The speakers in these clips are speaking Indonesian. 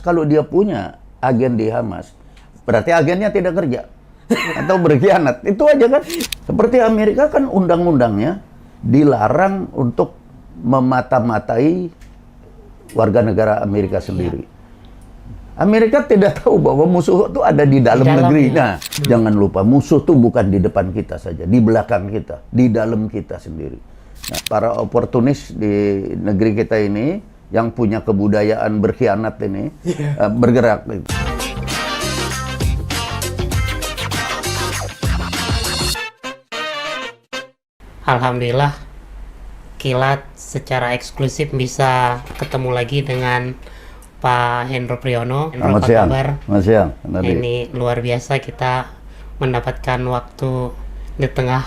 kalau dia punya agen di Hamas, berarti agennya tidak kerja atau berkhianat. Itu aja kan. Seperti Amerika kan undang-undangnya dilarang untuk memata-matai warga negara Amerika sendiri. Amerika tidak tahu bahwa musuh itu ada di dalam negeri. Nah, jangan lupa musuh itu bukan di depan kita saja, di belakang kita, di dalam kita sendiri. Nah, para oportunis di negeri kita ini yang punya kebudayaan berkhianat ini bergerak. Alhamdulillah, Kilat secara eksklusif bisa ketemu lagi dengan Pak Hendro Priyono. Hendro, apa kabar? Selamat siang. Ini luar biasa kita mendapatkan waktu di tengah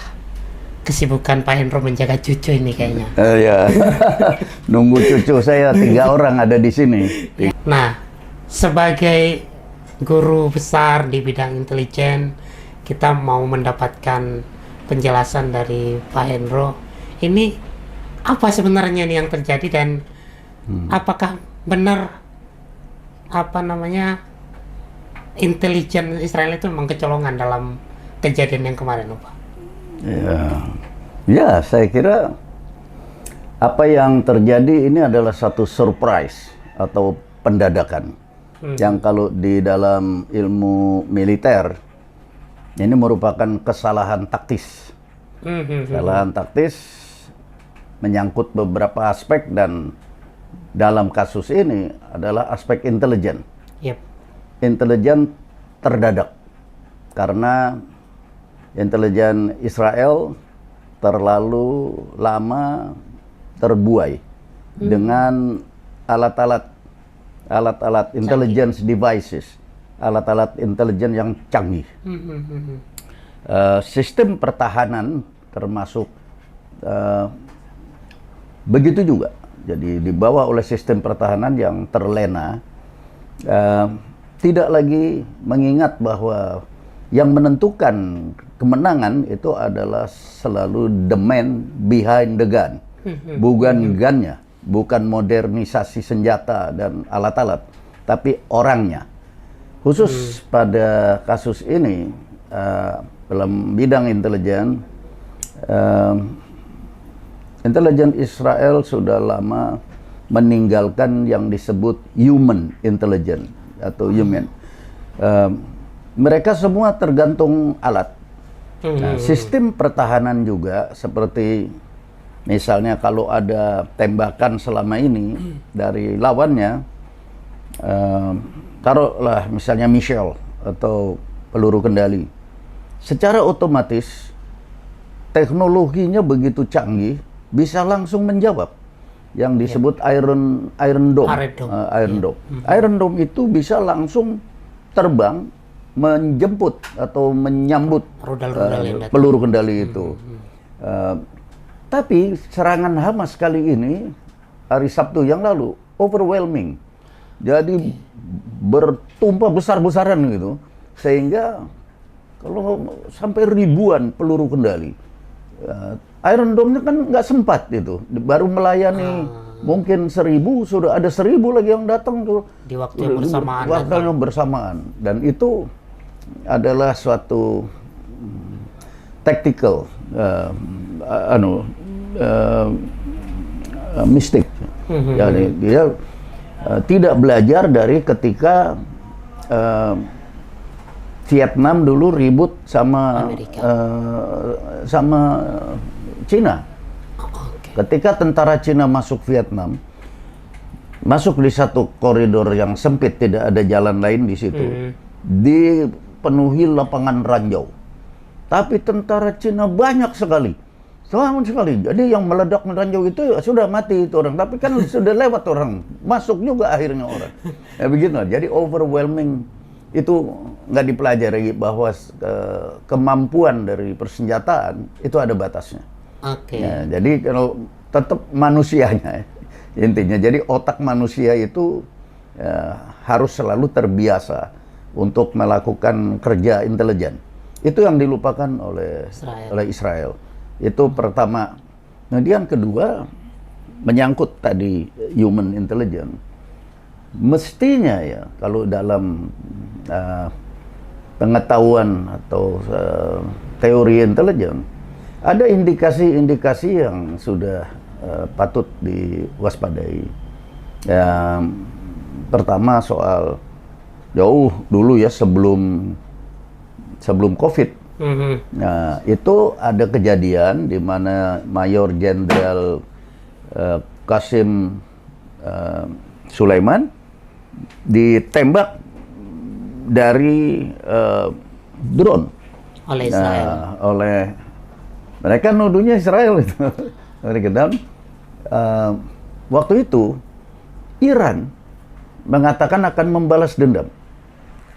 kesibukan Pak Hendro menjaga cucu ini kayaknya. Ya, nunggu cucu saya 3 orang ada di sini. Nah, sebagai guru besar di bidang intelijen, kita mau mendapatkan penjelasan dari Pak Hendro. Ini apa sebenarnya nih yang terjadi dan apakah benar intelijen Israel itu memang kecolongan dalam kejadian yang kemarin, Pak? Ya, saya kira apa yang terjadi ini adalah satu surprise atau pendadakan. Yang kalau di dalam ilmu militer ini merupakan kesalahan taktis. Kesalahan taktis menyangkut beberapa aspek dan dalam kasus ini adalah aspek intelijen. Intelijen terdadak karena intelijen Israel terlalu lama terbuai dengan alat-alat intelligence devices, alat-alat intelijen yang canggih. Sistem pertahanan termasuk begitu juga. Jadi dibawa oleh sistem pertahanan yang terlena, tidak lagi mengingat bahwa yang menentukan kemenangan itu adalah selalu the man behind the gun, bukan gunnya, bukan modernisasi senjata dan alat-alat, tapi orangnya. Khusus pada kasus ini, dalam bidang intelijen, intelijen Israel sudah lama meninggalkan yang disebut human intelligence atau human. Mereka semua tergantung alat. Nah, sistem pertahanan juga seperti misalnya kalau ada tembakan selama ini dari lawannya, taruhlah misalnya missile atau peluru kendali, secara otomatis teknologinya begitu canggih bisa langsung menjawab yang disebut Iron Dome. Iron Dome itu bisa langsung terbang menjemput atau menyambut peluru kendali itu. Tapi serangan Hamas kali ini hari Sabtu yang lalu overwhelming, jadi bertumpah besar-besaran gitu, sehingga kalau sampai ribuan peluru kendali. Iron Dome-nya kan nggak sempat itu, baru melayani mungkin 1000, sudah ada 1000 lagi yang datang tuh di waktu yang bersamaan. Waktu yang bersamaan, dan itu adalah suatu tactical mistake. Jadi dia tidak belajar dari ketika Vietnam dulu ribut sama Cina. Ketika tentara Cina masuk Vietnam, masuk di satu koridor yang sempit, tidak ada jalan lain di situ, dipenuhi lapangan ranjau. Tapi tentara Cina banyak sekali, Jadi yang meledak ranjau itu sudah mati itu orang, tapi kan sudah lewat orang, masuk juga akhirnya orang. Ya begitu. Jadi overwhelming itu nggak dipelajari bahwa kemampuan dari persenjataan itu ada batasnya. Ya, jadi kalau tetap manusianya intinya, jadi otak manusia itu harus selalu terbiasa untuk melakukan kerja intelijen. Itu yang dilupakan oleh Israel. Itu pertama. Kemudian kedua, menyangkut tadi human intelligence. mestinya ya kalau dalam pengetahuan atau teori intelijen ada indikasi-indikasi yang sudah patut diwaspadai. Pertama soal jauh dulu ya sebelum COVID. Nah, itu ada kejadian di mana Mayor Jenderal Qasim Sulaiman ditembak dari drone oleh Israel. oleh mereka nuduhnya Israel itu. Dan waktu itu Iran mengatakan akan membalas dendam,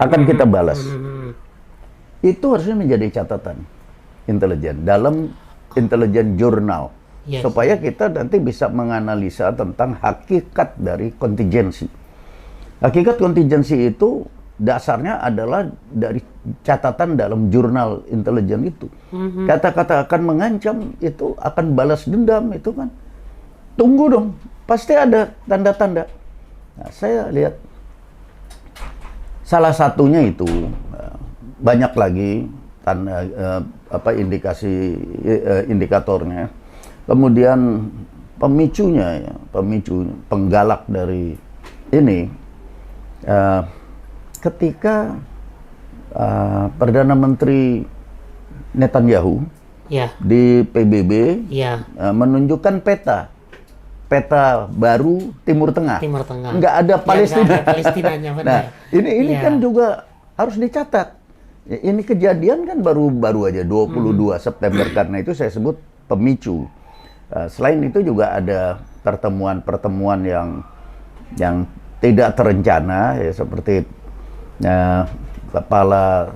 akan kita balas. Itu harusnya menjadi catatan intelijen dalam intelijen jurnal, supaya kita nanti bisa menganalisa tentang hakikat dari kontingensi. Hakikat kontingensi itu dasarnya adalah dari catatan dalam jurnal intelijen itu. Kata-kata akan mengancam itu, akan balas dendam itu kan. Tunggu dong, pasti ada tanda-tanda. Nah, saya lihat salah satunya itu banyak lagi tanda indikatornya. Kemudian pemicunya ya, pemicu penggalak dari ini ketika Perdana Menteri Netanyahu di PBB menunjukkan peta baru Timur Tengah. Nggak ada Palestina. Nggak ada Palestinanya, benar. Nah, ini kan juga harus dicatat. Ini kejadian kan baru aja 22 September, karena itu saya sebut pemicu. Selain itu juga ada pertemuan-pertemuan yang tidak terencana ya, seperti kepala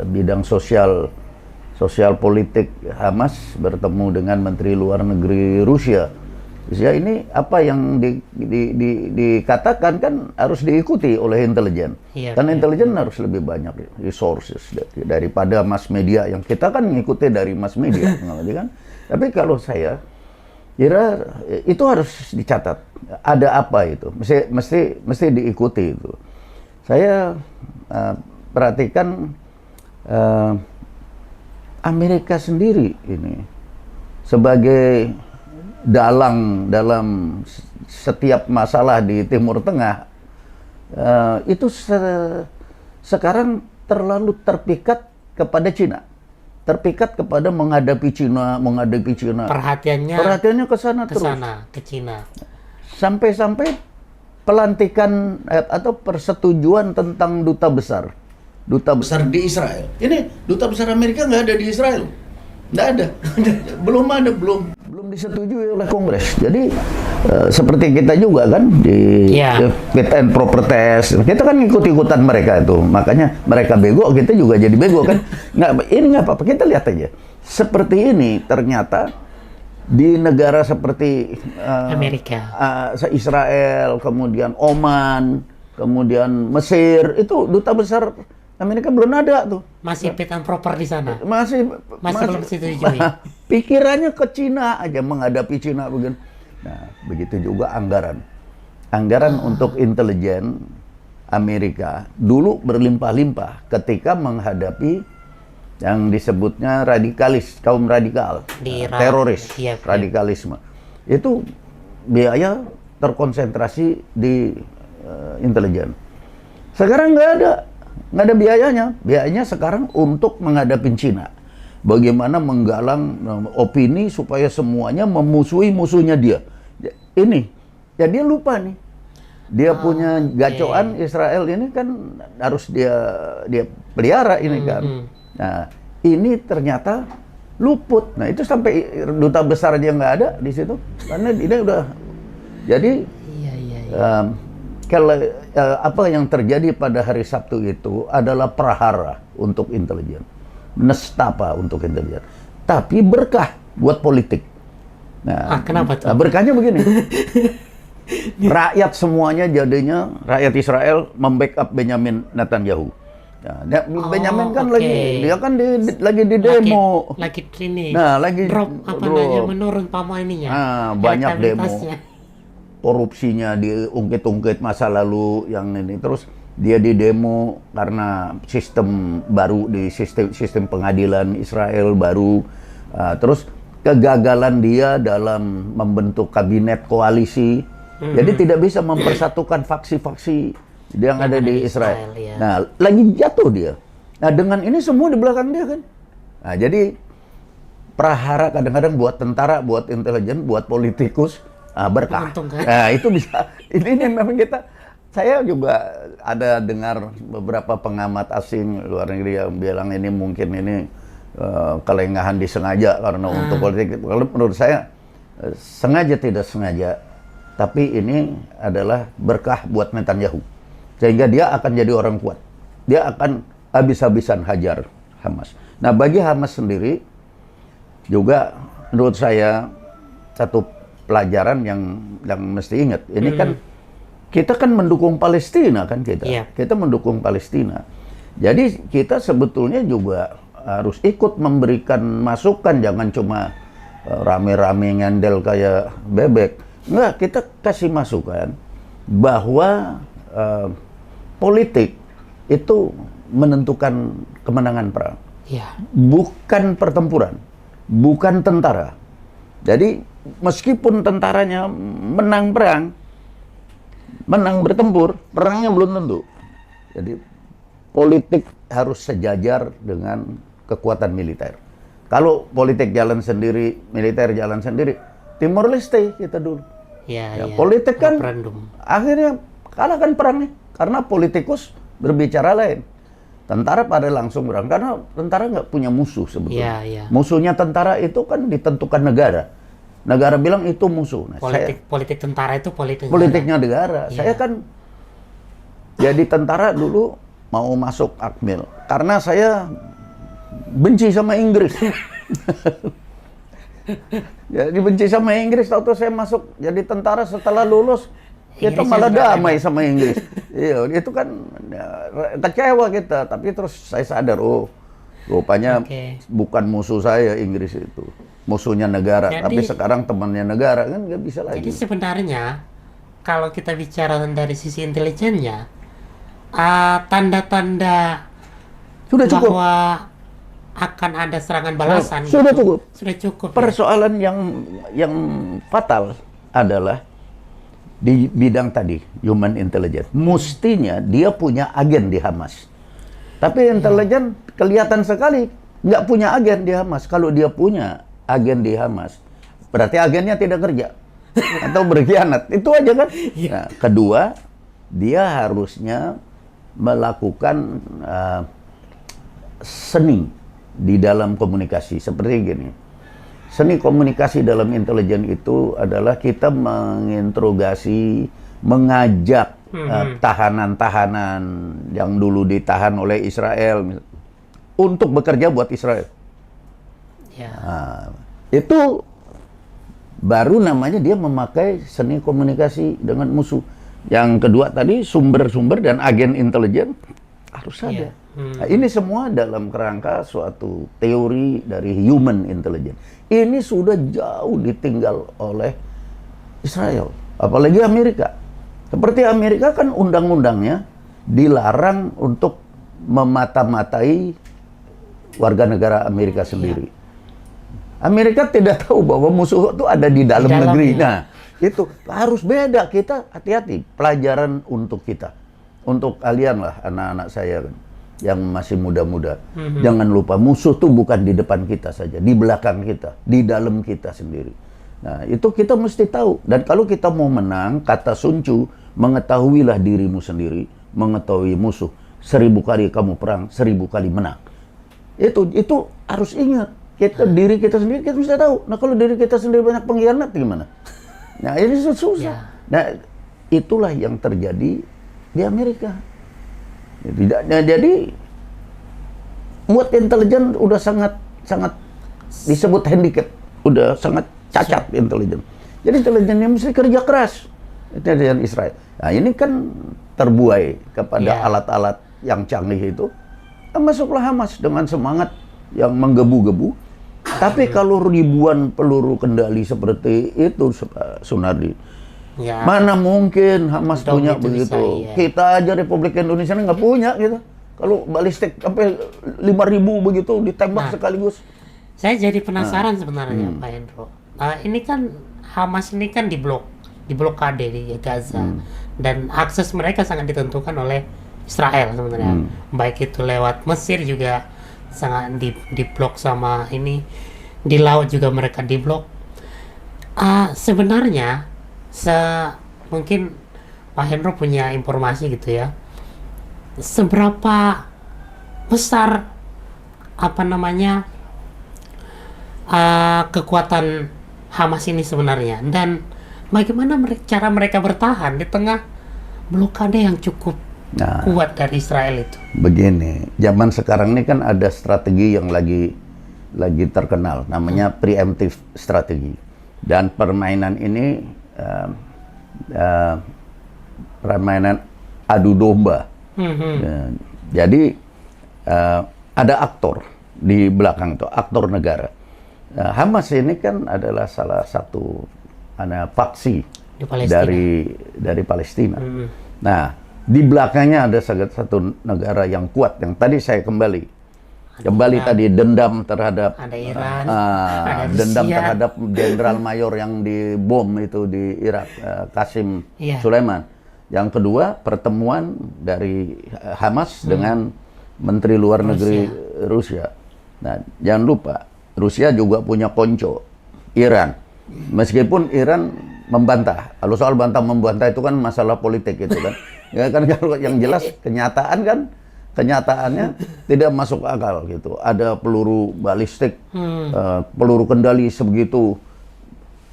bidang sosial politik Hamas bertemu dengan Menteri Luar Negeri Rusia. Ya, ini apa yang dikatakan kan harus diikuti oleh intelijen. Karena intelijen harus lebih banyak resources daripada mass media, yang kita kan mengikuti dari mass media, kan? Tapi kalau saya kira itu harus dicatat. Ada apa itu? Mesti diikuti itu. Saya perhatikan Amerika sendiri ini sebagai dalang dalam setiap masalah di Timur Tengah, itu sekarang terlalu terpikat kepada Cina, terpikat kepada menghadapi Cina. Perhatiannya ke sana terus, ke Cina. Sampai-sampai pelantikan atau persetujuan tentang duta besar di Israel. Ini duta besar Amerika nggak ada di Israel, nggak ada, belum disetujui oleh Kongres. Jadi seperti kita juga kan di fit and proper test, kita kan ikut-ikutan mereka itu, makanya mereka bego, kita juga jadi bego kan. Ini nggak apa-apa, kita lihat aja. Seperti ini ternyata di negara seperti Amerika, Israel, kemudian Oman, kemudian Mesir, itu duta besar Amerika belum ada tuh. Masih fit and proper di sana. Masih belum disetujui. Pikirannya ke Cina aja, menghadapi Cina begini. Nah, begitu juga anggaran untuk intelijen Amerika dulu berlimpah-limpah ketika menghadapi yang disebutnya radikalis, kaum radikal, teroris, radikalisme. Itu biaya terkonsentrasi di intelijen. Sekarang nggak ada biayanya. Biayanya sekarang untuk menghadapi Cina. Bagaimana menggalang opini supaya semuanya memusuhi musuhnya dia. Ini, ya dia lupa nih. Dia punya gacoan Israel ini kan harus dia pelihara ini kan. Nah, ini ternyata luput. Nah, itu sampai duta besar aja nggak ada di situ. Karena ini udah jadi. Kalau apa yang terjadi pada hari Sabtu itu adalah prahara untuk intelijen, nestapa untuk intelijen, tapi berkah buat politik. Nah, kenapa tuh? Berkahnya begini, rakyat semuanya jadinya rakyat Israel membackup Benyamin Netanyahu. Nah, Benyamin kan lagi di demo, lagi ini, lagi drop menurun pamor ininya. Banyak demo. korupsinya diungkit-ungkit masa lalu yang ini, terus dia di demo karena sistem baru di sistem pengadilan Israel baru, terus kegagalan dia dalam membentuk kabinet koalisi, jadi tidak bisa mempersatukan faksi-faksi yang ada di Israel. Ya. Nah, lagi jatuh dia. Nah, dengan ini semua di belakang dia kan. Nah, jadi prahara kadang-kadang buat tentara, buat intelijen, buat politikus berkah. Nah, itu bisa. Ini memang saya juga ada dengar beberapa pengamat asing luar negeri yang bilang ini mungkin ini kelengahan disengaja karena untuk politik. Kalau menurut saya sengaja tidak sengaja, tapi ini adalah berkah buat Netanyahu. Sehingga dia akan jadi orang kuat. Dia akan habis-habisan hajar Hamas. Nah, bagi Hamas sendiri juga menurut saya satu pelajaran yang mesti ingat. Ini kan kita kan mendukung Palestina kan kita. Yeah. Kita mendukung Palestina. Jadi kita sebetulnya juga harus ikut memberikan masukan, jangan cuma rame-rame ngendel kayak bebek. Enggak, kita kasih masukan bahwa politik itu menentukan kemenangan perang. Ya. Bukan pertempuran, bukan tentara. Jadi meskipun tentaranya menang perang, menang bertempur, perangnya belum tentu. Jadi politik harus sejajar dengan kekuatan militer. Kalau politik jalan sendiri, militer jalan sendiri, Timor Leste kita dulu. Ya. Politik kan referendum. akhirnya kalahkan perangnya karena politikus berbicara lain. Tentara pada langsung berang karena tentara nggak punya musuh sebetulnya. Ya. Musuhnya tentara itu kan ditentukan negara. Negara bilang itu musuh. Nah, politik tentara itu politiknya negara. Ya. Saya kan jadi tentara dulu mau masuk Akmil karena saya benci sama Inggris. Jadi benci sama Inggris, tahu saya masuk jadi tentara setelah lulus kita malah damai sama Inggris. Iya, itu kan kecewa kita, tapi terus saya sadar, oh rupanya bukan musuh saya Inggris itu, musuhnya negara. Jadi, tapi sekarang temannya negara kan nggak bisa lagi. Jadi sebenarnya kalau kita bicara dari sisi intelijennya, tanda-tanda sudah cukup bahwa akan ada serangan balasan. Sudah cukup. Sudah cukup. Persoalan yang fatal adalah di bidang tadi, human intelligence. Mestinya dia punya agen di Hamas. Tapi intelijen kelihatan sekali nggak punya agen di Hamas. Kalau dia punya agen di Hamas, berarti agennya tidak kerja atau berkhianat. Itu aja kan. Nah, kedua, dia harusnya melakukan seni di dalam komunikasi seperti gini. Seni komunikasi dalam intelijen itu adalah kita menginterogasi, mengajak tahanan-tahanan yang dulu ditahan oleh Israel untuk bekerja buat Israel. Ya. Nah, itu baru namanya dia memakai seni komunikasi dengan musuh. Yang kedua tadi sumber-sumber dan agen intelijen harus ada. Nah, ini semua dalam kerangka suatu teori dari human intelligence. Ini sudah jauh ditinggal oleh Israel, apalagi Amerika. Seperti Amerika kan undang-undangnya dilarang untuk memata-matai warga negara Amerika sendiri. Amerika tidak tahu bahwa musuh itu ada di dalam negeri. Nah, itu harus beda. Kita hati-hati. Pelajaran untuk kita, untuk kalian lah, anak-anak saya kan, yang masih muda-muda. Jangan lupa musuh tuh bukan di depan kita saja, di belakang kita, di dalam kita sendiri. Nah, itu kita mesti tahu. Dan kalau kita mau menang, kata Sun Tzu, mengetahuilah dirimu sendiri, mengetahui musuh. 1000 kali kamu perang, 1000 kali menang. Itu harus ingat. Diri kita sendiri kita mesti tahu. Nah, kalau diri kita sendiri banyak pengkhianat gimana? Nah, ini susah. Nah, itulah yang terjadi di Amerika. Jadi buat intelijen udah sangat disebut handicap, udah sangat cacat intelijen. Jadi intelijennya mesti kerja keras. Intelijen Israel. Nah, ini kan terbuai kepada alat-alat yang canggih itu. Masuklah Hamas dengan semangat yang menggebu-gebu. Tapi kalau ribuan peluru kendali seperti itu, Sunardi, Ya. Mana mungkin Hamas Dom punya itu bisa, begitu. iya. Kita aja Republik Indonesia nggak punya gitu. Kalau balistik sampai 5.000 begitu ditembak Nah. sekaligus. Saya jadi penasaran sebenarnya Pak Hendro. Ini kan Hamas ini kan diblokade di Gaza, dan akses mereka sangat ditentukan oleh Israel sebenarnya. Baik itu lewat Mesir juga sangat diblok sama ini, di laut juga mereka diblok. Sebenarnya mungkin Pak Hendro punya informasi gitu ya. Seberapa besar kekuatan Hamas ini sebenarnya, dan bagaimana cara mereka bertahan di tengah blokade yang cukup kuat dari Israel itu? Begini, zaman sekarang ini kan ada strategi yang lagi terkenal, namanya preemptive strategi. Dan permainan ini permainan adu domba. Jadi ada aktor di belakang itu, aktor negara. Hamas ini kan adalah salah satu faksi Di Palestina. dari Palestina. Nah, di belakangnya ada satu negara yang kuat, yang tadi saya kembali tadi dendam terhadap ada Iran, ada dendam Rusia. terhadap Jenderal Mayor yang dibom itu di Irak, Qasim Iya. Sulaiman. Yang kedua, pertemuan dari Hamas dengan Menteri Luar Negeri Rusia. Nah, jangan lupa, Rusia juga punya konco, Iran. Meskipun Iran membantah. Kalau soal membantah itu kan masalah politik itu kan. Ya kan, kalau yang jelas kenyataannya tidak masuk akal gitu. Ada peluru balistik, peluru kendali sebegitu.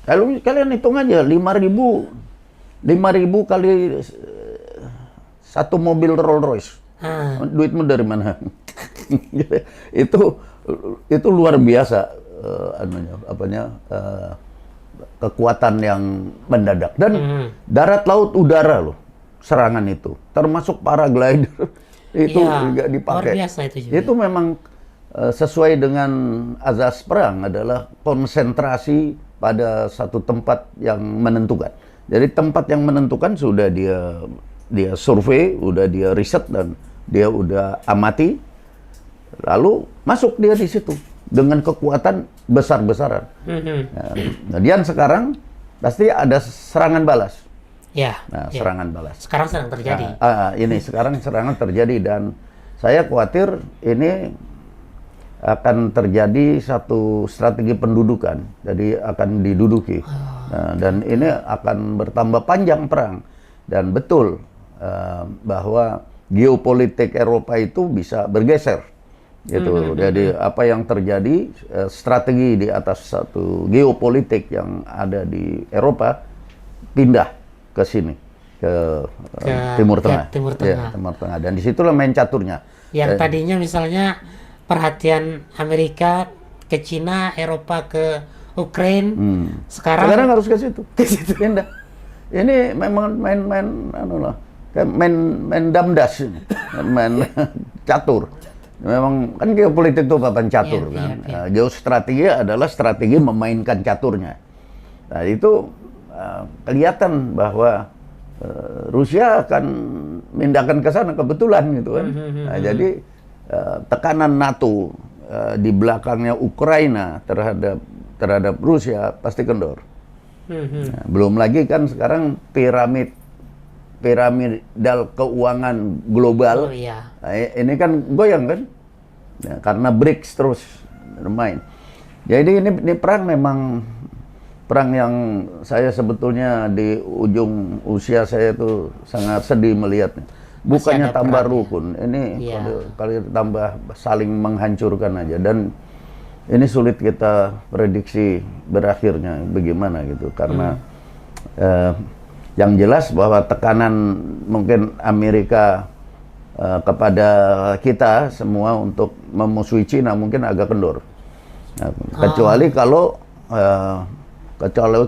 Lalu kalian hitung aja 5.000 kali satu mobil Rolls Royce. Duitmu dari mana? itu luar biasa kekuatan yang mendadak, dan darat, laut, udara loh serangan itu, termasuk paraglider itu juga dipakai. Luar biasa itu juga. Itu memang sesuai dengan azas perang, adalah konsentrasi pada satu tempat yang menentukan. Jadi tempat yang menentukan sudah dia survei, udah dia riset, dan dia udah amati, lalu masuk dia di situ dengan kekuatan besar-besaran. Kemudian sekarang pasti ada serangan balas. Serangan balas. Sekarang sedang terjadi. Ini sekarang serangan terjadi, dan saya khawatir ini akan terjadi satu strategi pendudukan. Jadi akan diduduki. Dan ini akan bertambah panjang perang. Dan betul bahwa geopolitik Eropa itu bisa bergeser. Gitu. Jadi apa yang terjadi, strategi di atas satu geopolitik yang ada di Eropa pindah ke sini, ke Timur Tengah. Timur Tengah. Ya, Timur Tengah. Dan disitulah main caturnya. Yang tadinya misalnya perhatian Amerika ke Cina, Eropa ke Ukraina, sekarang harus ke situ. Pindah. Ini memang main damdas, main catur. Memang kan geopolitik itu papan catur kan. Geostrategi adalah strategi memainkan caturnya. Nah, itu kelihatan bahwa Rusia akan mindahkan ke sana kebetulan gitu kan. Nah, jadi tekanan NATO di belakangnya Ukraina terhadap Rusia pasti kendor. Nah, belum lagi kan sekarang piramidal keuangan global. Nah, ini kan goyang kan, ya, karena BRICS terus bermain. Jadi ini perang memang perang yang saya sebetulnya di ujung usia saya itu sangat sedih melihatnya. Bukannya tambah rukun, ini kalau tambah saling menghancurkan aja, dan ini sulit kita prediksi berakhirnya bagaimana gitu, karena yang jelas bahwa tekanan mungkin Amerika kepada kita semua untuk memusuhi Cina mungkin agak kendor. Nah, kecuali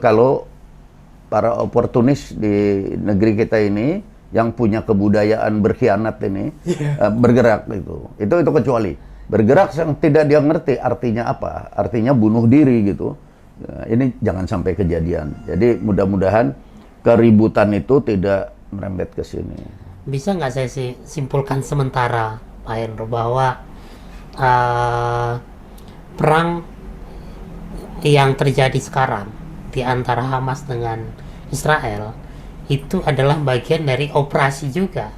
kalau para oportunis di negeri kita ini yang punya kebudayaan berkhianat ini bergerak itu kecuali bergerak yang tidak dia ngerti artinya apa, artinya bunuh diri gitu. Ini jangan sampai kejadian. Jadi mudah-mudahan keributan itu tidak merembet ke sini. Bisa nggak saya sih simpulkan sementara, Pak Hendro, bahwa perang yang terjadi sekarang di antara Hamas dengan Israel itu adalah bagian dari operasi juga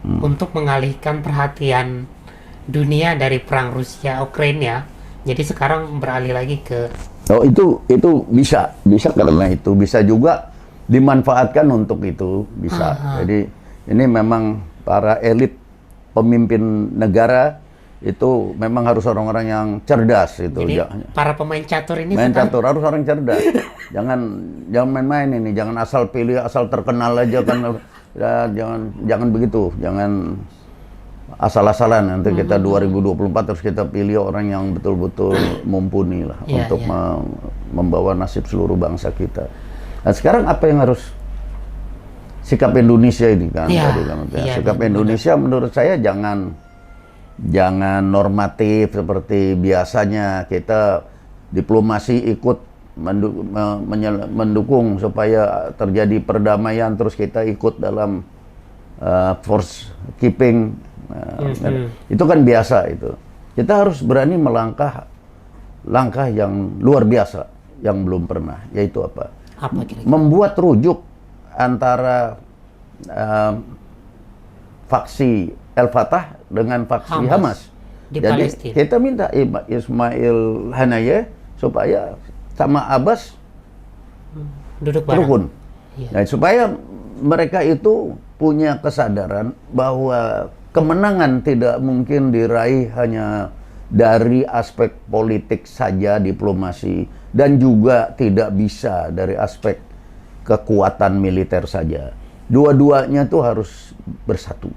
untuk mengalihkan perhatian dunia dari perang Rusia Ukraina. Jadi sekarang beralih lagi ke itu bisa karena itu bisa juga dimanfaatkan untuk itu bisa. Jadi ini memang para elit pemimpin negara itu memang harus orang-orang yang cerdas itu. Jadi para pemain catur ini main catur harus orang cerdas. jangan main-main ini, jangan asal pilih asal terkenal aja kan. Ya, jangan begitu, jangan asal-asalan. Nanti kita 2024 terus kita pilih orang yang betul-betul mumpuni lah untuk membawa nasib seluruh bangsa kita. Nah, sekarang apa yang harus sikap Indonesia ini kan? Sikap Indonesia menurut saya jangan normatif seperti biasanya. Kita diplomasi ikut mendukung supaya terjadi perdamaian, terus kita ikut dalam force keeping. Itu kan biasa itu. Kita harus berani melangkah langkah yang luar biasa yang belum pernah, yaitu apa? Membuat rujuk antara faksi Al-Fatah dengan faksi Hamas. Di Jadi Palestina. kita minta Ismail Haniyeh supaya sama Abbas duduk bareng. rukun. Nah, supaya mereka itu punya kesadaran bahwa kemenangan tidak mungkin diraih hanya dari aspek politik saja, diplomasi, dan juga tidak bisa dari aspek kekuatan militer saja. Dua-duanya tuh harus bersatu.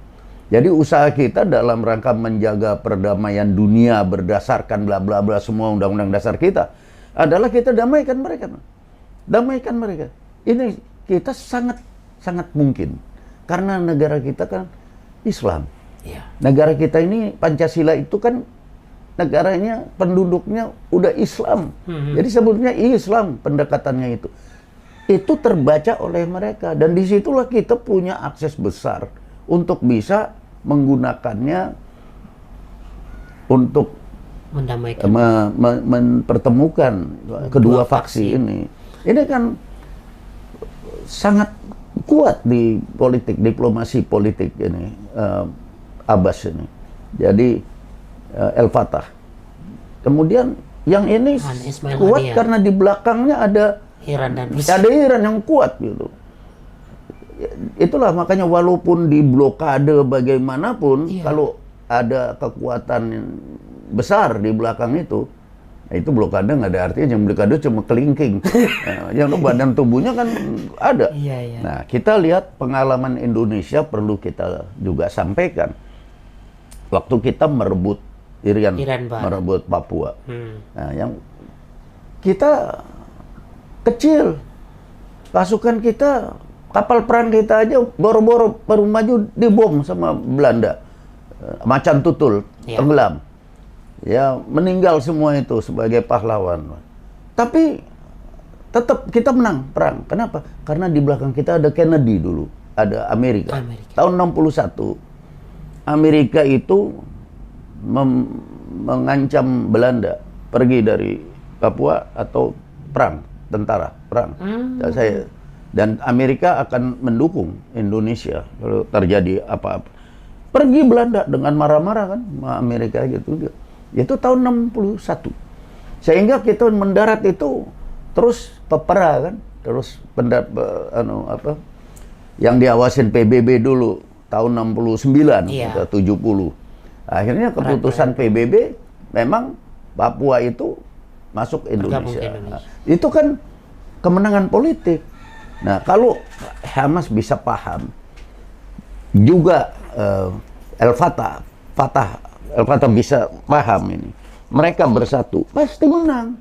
Jadi usaha kita dalam rangka menjaga perdamaian dunia berdasarkan bla bla bla semua undang-undang dasar kita adalah kita damaikan mereka. Damaikan mereka. Ini kita sangat mungkin karena negara kita kan Islam. Negara kita ini Pancasila itu kan negaranya penduduknya udah Islam. Jadi sebetulnya Islam pendekatannya itu terbaca oleh mereka, dan disitulah kita punya akses besar untuk bisa menggunakannya untuk mendamaikan, mempertemukan kedua faksi ini. Ini kan sangat kuat di politik, diplomasi politik ini, Abbas ini. Jadi Al-Fatah. Kemudian yang ini kuat karena di belakangnya ada Iran dan Rusia. Ada Iran yang kuat gitu. Itulah makanya walaupun di blokade bagaimanapun, kalau ada kekuatan besar di belakang itu, nah itu blokade nggak ada artinya. Yang blokade cuma kelingking. Yang badan tubuhnya kan ada. Nah, kita lihat pengalaman Indonesia perlu kita juga sampaikan. Waktu kita merebut Irian merebut Papua. Nah, yang kita kecil, pasukan kita, kapal perang kita aja boro-boro baru maju dibom sama Belanda. Macan tutul, tenggelam. Ya, meninggal semua itu sebagai pahlawan. Tapi tetap kita menang perang. Kenapa? Karena di belakang kita ada Kennedy dulu, ada Amerika. Tahun 61, Amerika itu mengancam Belanda pergi dari Papua atau perang, tentara, perang. Dan Amerika akan mendukung Indonesia kalau terjadi apa-apa. Pergi Belanda dengan marah-marah kan, Amerika gitu. Itu tahun 61. Sehingga kita mendarat itu terus pepera kan, terus yang diawasin PBB dulu tahun 69 atau 70. Akhirnya keputusan PBB memang Papua itu masuk Indonesia. Itu kan kemenangan politik. Nah, kalau Hamas bisa paham, juga Al-Fatah bisa paham ini, mereka bersatu, pasti menang.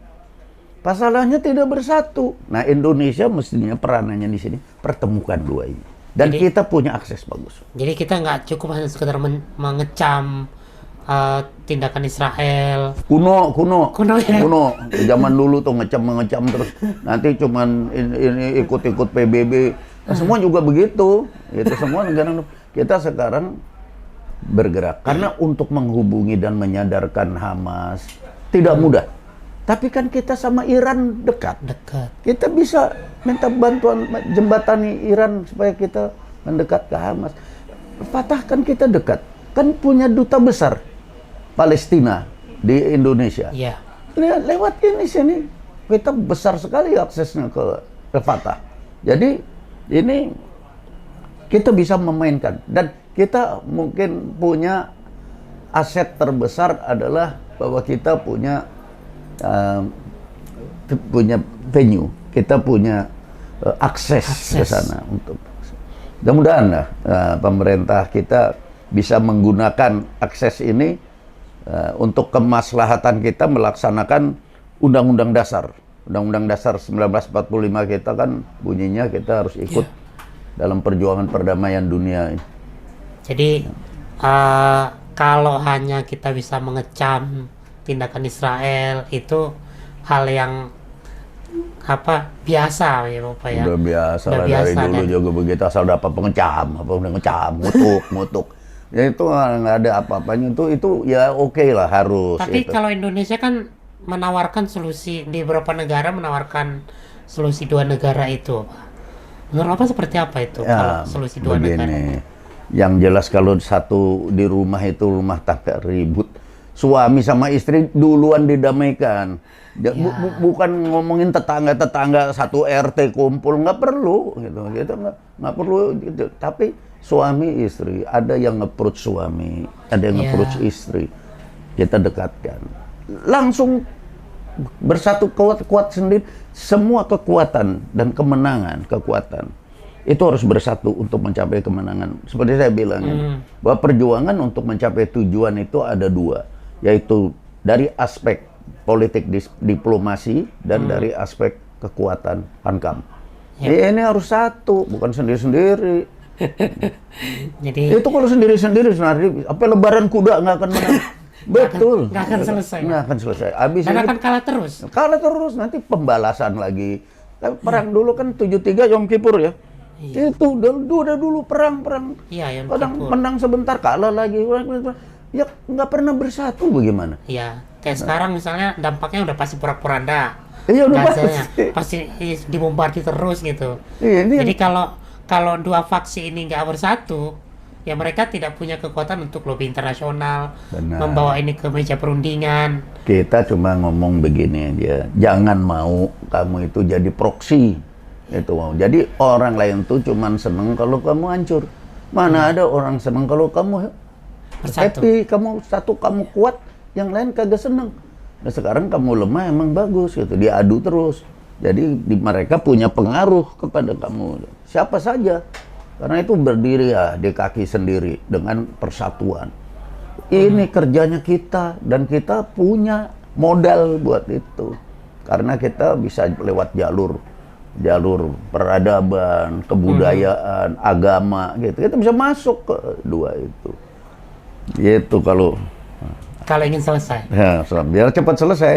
Masalahnya tidak bersatu. Nah, Indonesia mestinya peranannya di sini pertemukan dua ini. Dan jadi, kita punya akses bagus. Jadi kita nggak cukup hanya sekedar mengecam tindakan Israel. Kuno. Ya? Zaman dulu tuh mengecam terus. Nanti cuman ini ikut PBB Semua juga begitu. Itu semua negara kita sekarang bergerak karena untuk menghubungi dan menyadarkan Hamas tidak mudah. Tapi kan kita sama Iran dekat. Kita bisa minta bantuan jembatani Iran supaya kita mendekat ke Hamas. Fatah kan kita dekat. Kan punya duta besar Palestina di Indonesia. Iya. Lewat ini sini kita besar sekali aksesnya ke Fatah. Jadi ini kita bisa memainkan dan kita mungkin punya aset terbesar adalah bahwa kita punya venue, kita punya akses ke sana untuk mudah-mudahan lah pemerintah kita bisa menggunakan akses ini untuk kemaslahatan kita melaksanakan Undang-Undang Dasar. Undang-Undang Dasar 1945 kita kan bunyinya kita harus ikut dalam perjuangan perdamaian dunia ini. Jadi kalau hanya kita bisa mengecam tindakan Israel itu hal yang biasa ya Bapak ya. Udah biasa Udah lah biasa, dari dulu juga begitu asal dapat pengecam, ngutuk. Ya itu nggak ada apa-apanya itu ya oke lah harus. Tapi itu. kalau Indonesia kan menawarkan solusi di beberapa negara menawarkan solusi dua negara itu. Menurut Bapak seperti apa itu kalau solusi dua negara? Yang jelas kalau satu di rumah itu rumah tangga ribut. Suami sama istri duluan didamaikan. Bukan ngomongin tetangga satu RT kumpul, nggak perlu gitu nggak perlu gitu. Tapi suami istri ada yang nge-approach suami, ada yang nge-approach istri, kita dekatkan langsung bersatu kuat sendiri. Semua kekuatan dan kekuatan itu harus bersatu untuk mencapai kemenangan. Seperti saya bilang bahwa perjuangan untuk mencapai tujuan itu ada dua, yaitu dari aspek politik diplomasi dan dari aspek kekuatan pankam. Ini harus satu, bukan sendiri-sendiri. Jadi itu kalau sendiri-sendiri sebenarnya apa lebaran kuda nggak akan menang. Betul. Nggak akan selesai. Nggak akan selesai. Abis dan ini akan kalah terus. Kalah terus, nanti pembalasan lagi. Perang dulu kan 73 Yom Kippur ya. Itu udah dulu perang. Iya, Yom Kadang Kippur. menang sebentar, kalah lagi. Ya nggak pernah bersatu bagaimana? Iya, kayak sekarang misalnya dampaknya udah pasti porak-poranda. Iya udah Gazanya pasti. pasti dibombardir terus gitu. Iya, ini Jadi kalau dua faksi ini nggak bersatu, ya mereka tidak punya kekuatan untuk lobby internasional, Benar. membawa ini ke meja perundingan. Kita cuma ngomong begini aja, jangan mau kamu itu jadi proksi. Itu mau. Jadi orang lain tuh cuma seneng kalau kamu hancur. Mana ada orang seneng kalau kamu Bersatu. happy, kamu satu, kamu kuat, yang lain kagak seneng. Nah sekarang kamu lemah emang bagus gitu, diadu terus. Jadi mereka punya pengaruh kepada kamu, siapa saja. Karena itu berdiri ya di kaki sendiri dengan persatuan. Ini kerjanya kita dan kita punya modal buat itu. Karena kita bisa lewat jalur peradaban, kebudayaan, agama gitu. Kita bisa masuk ke dua itu. Gitu kalau Kalau ingin selesai. ya, biar cepat selesai.